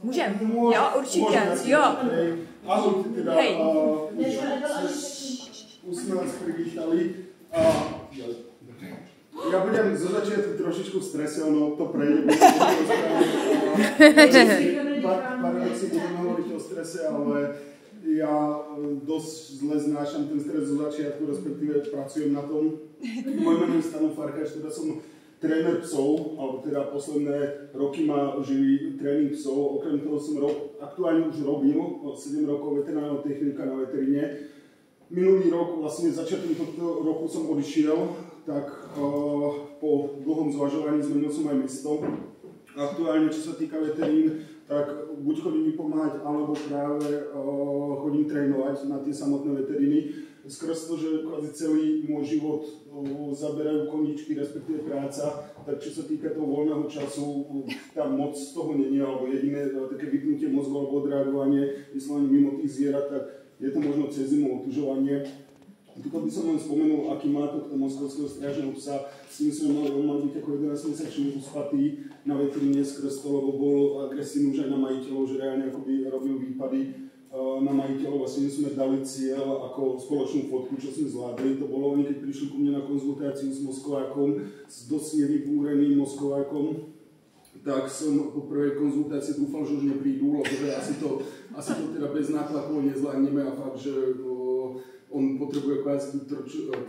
Můžem, jo, určitě, jo. Ahoj, teda, hej. Už sme vás privítali. Ja budem zo začiatku trošičku v strese, ono to prejde. Paradoxne budeme hovoriť o strese, ale ja dosť zle znášam ten stres zo začiatku, respektíve pracujem na tom. Moje meno je Stano Farkáš, teda som tréner psov, alebo teda posledné roky ma živí tréning psov. Okrem toho som aktuálne už robil 7 rokov veterinárneho technika na veteríne. Minulý rok, vlastne začiatkom tohto roku som odišiel, tak po dlhom zvažovaní zmenil som aj mesto. Aktuálne, čo sa týka veterín, tak buď chodím vypomáhať, alebo práve chodím trénovať na tie samotné veteríny. Skrz to, že celý môj život zaberajú koníčky, respektíve práca, tak čo sa týka toho voľného času, tam moc z toho není, alebo jediné také vypnutie mozgu alebo odreagovanie, vyslovene mimo tých zvierat, tak je to možno cez zimu otužovanie. Tuto by som len spomenul, aký má tohto moskovského strážneho psa. S tým sme mali, on mal byť ako 11-mesačný uspatý na veteríne skrz to, lebo bol agresívny už aj na majiteľov, že reálne akoby robil výpady na majiteľov. Vlastne sme dali cieľ ako spoločnú fotku, čo sme zvládli. To bolo oni, keď prišli ku mne na konzultáciu s moskovákom, s dosť nevybúreným moskovákom, tak som po prvej konzultácii dúfal, že už neprídu, lebo asi to teda bez nátlakov nezláhneme a fakt, že on potrebuje kvázi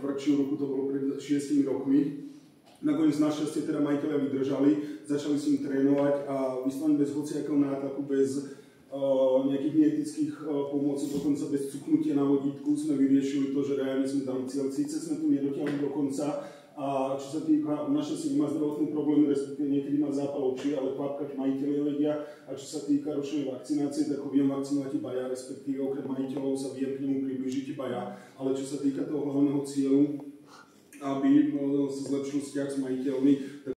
tvrdšiu ruku, to bolo pred 6 rokmi. Nakoniec našťastie teda majiteľia vydržali, začali s ním trénovať a vyslovene bez hociakého nátlaku, bez nejakých neetických pomôcok, dokonca bez cuknutia na vodítku sme vyriešili to, že reálne sme dali cieľ. Síce sme tu nedotiahli do konca, a čo sa týka, našťastie nemá zdravotný problém, respektíve niekedy má zápal očí, ale klapkať majiteľe vedia. A čo sa týka ročnej vakcinácie, tak ho viem vakcinovať iba ja, respektíve okrem majiteľov sa viem k nemu priblížiť iba ja. Ale čo sa týka toho hlavného cieľu, aby sa zlepšil vzťah s majiteľmi,